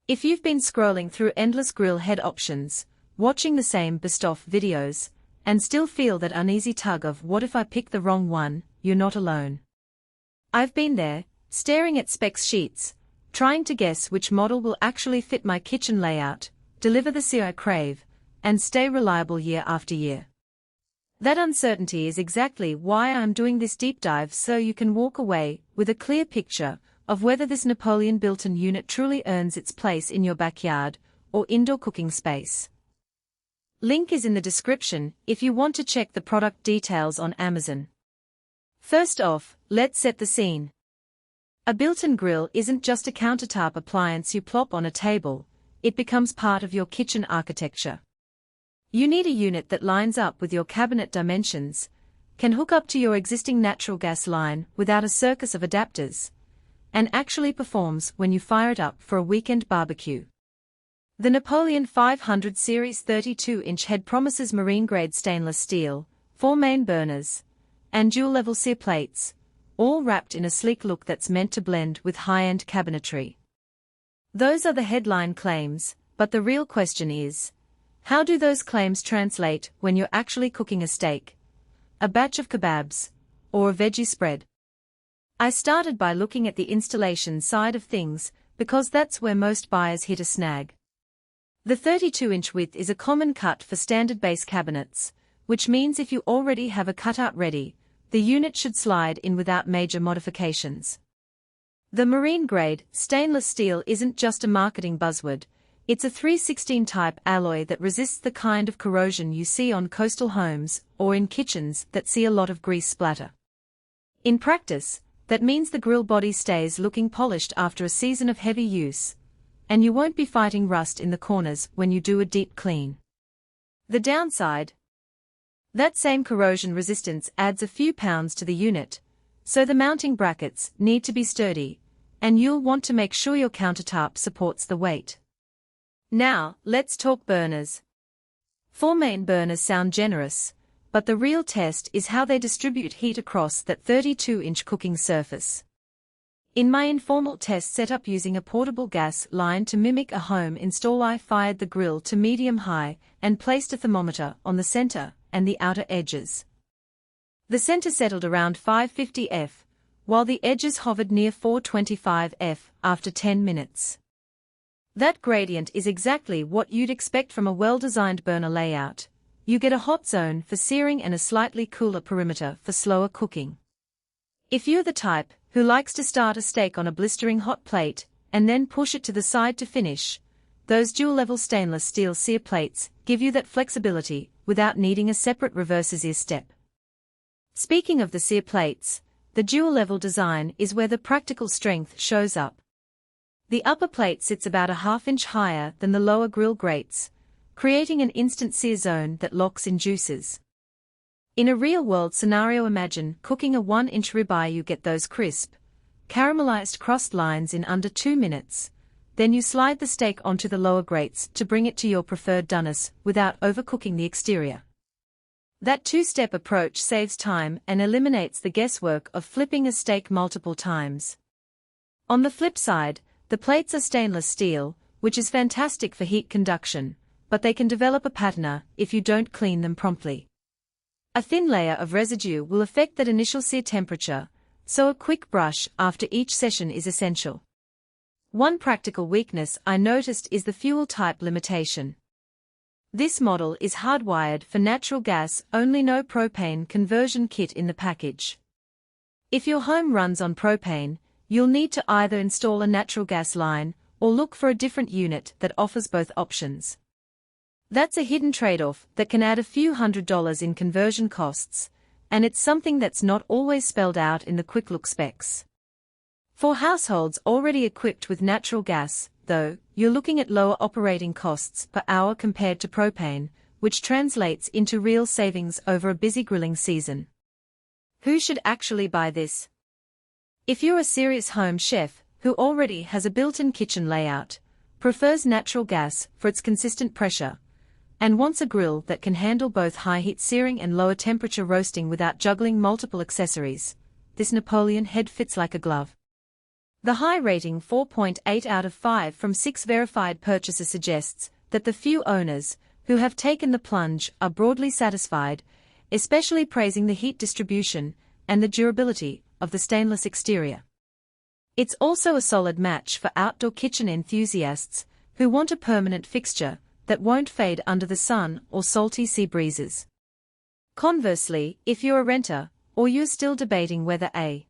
If you've been scrolling through endless grill head options, watching the same best-of videos, and still feel that uneasy tug of what if I pick the wrong one, you're not alone. I've been there, staring at specs sheets, trying to guess which model will actually fit my kitchen layout, deliver the Sear I crave, and stay reliable year after year. That uncertainty is exactly why I'm doing this deep dive, so you can walk away with a clear picture of whether this Napoleon built-in unit truly earns its place in your backyard or indoor cooking space. Link is in the description if you want to check the product details on Amazon. First off, let's set the scene. A built-in grill isn't just a countertop appliance you plop on a table, it becomes part of your kitchen architecture. You need a unit that lines up with your cabinet dimensions, can hook up to your existing natural gas line without a circus of adapters, and actually performs when you fire it up for a weekend barbecue. The Napoleon 500 Series 32-inch head promises marine-grade stainless steel, 4 main burners, and dual-level Sear plates, all wrapped in a sleek look that's meant to blend with high-end cabinetry. Those are the headline claims, but the real question is, how do those claims translate when you're actually cooking a steak, a batch of kebabs, or a veggie spread? I started by looking at the installation side of things, because that's where most buyers hit a snag. The 32-inch width is a common cut for standard base cabinets, which means if you already have a cutout ready, the unit should slide in without major modifications. The marine-grade stainless steel isn't just a marketing buzzword, it's a 316 type alloy that resists the kind of corrosion you see on coastal homes or in kitchens that see a lot of grease splatter. In practice, that means the grill body stays looking polished after a season of heavy use, and you won't be fighting rust in the corners when you do a deep clean. The downside? That same corrosion resistance adds a few pounds to the unit, so the mounting brackets need to be sturdy, and you'll want to make sure your countertop supports the weight. Now, let's talk burners. 4 main burners sound generous, but the real test is how they distribute heat across that 32-inch cooking surface. In my informal test setup using a portable gas line to mimic a home install, I fired the grill to medium-high and placed a thermometer on the center and the outer edges. The center settled around 550 F, while the edges hovered near 425 F after 10 minutes. That gradient is exactly what you'd expect from a well-designed burner layout. You get a hot zone for searing and a slightly cooler perimeter for slower cooking. If you're the type who likes to start a steak on a blistering hot plate and then push it to the side to finish, those dual-level stainless steel Sear plates give you that flexibility without needing a separate reverse Sear step. Speaking of the Sear plates, the dual-level design is where the practical strength shows up. The upper plate sits about a half-inch higher than the lower grill grates, creating an instant sear zone that locks in juices. In a real-world scenario, imagine cooking a 1-inch ribeye. You get those crisp, caramelized crust lines in under 2 minutes, then you slide the steak onto the lower grates to bring it to your preferred doneness without overcooking the exterior. That two-step approach saves time and eliminates the guesswork of flipping a steak multiple times. On the flip side, the plates are stainless steel, which is fantastic for heat conduction, but they can develop a patina if you don't clean them promptly. A thin layer of residue will affect that initial sear temperature, so a quick brush after each session is essential. One practical weakness I noticed is the fuel type limitation. This model is hardwired for natural gas only, no propane conversion kit in the package. If your home runs on propane, you'll need to either install a natural gas line or look for a different unit that offers both options. That's a hidden trade-off that can add a few $100s in conversion costs, and it's something that's not always spelled out in the quick look specs. For households already equipped with natural gas, though, you're looking at lower operating costs per hour compared to propane, which translates into real savings over a busy grilling season. Who should actually buy this? If you're a serious home chef who already has a built-in kitchen layout, prefers natural gas for its consistent pressure, and wants a grill that can handle both high-heat searing and lower-temperature roasting without juggling multiple accessories, this Napoleon head fits like a glove. The high rating 4.8 out of 5 from 6 verified purchasers suggests that the few owners who have taken the plunge are broadly satisfied, especially praising the heat distribution and the durability of the stainless exterior. It's also a solid match for outdoor kitchen enthusiasts who want a permanent fixture that won't fade under the sun or salty sea breezes. Conversely, if you're a renter, or you're still debating whether a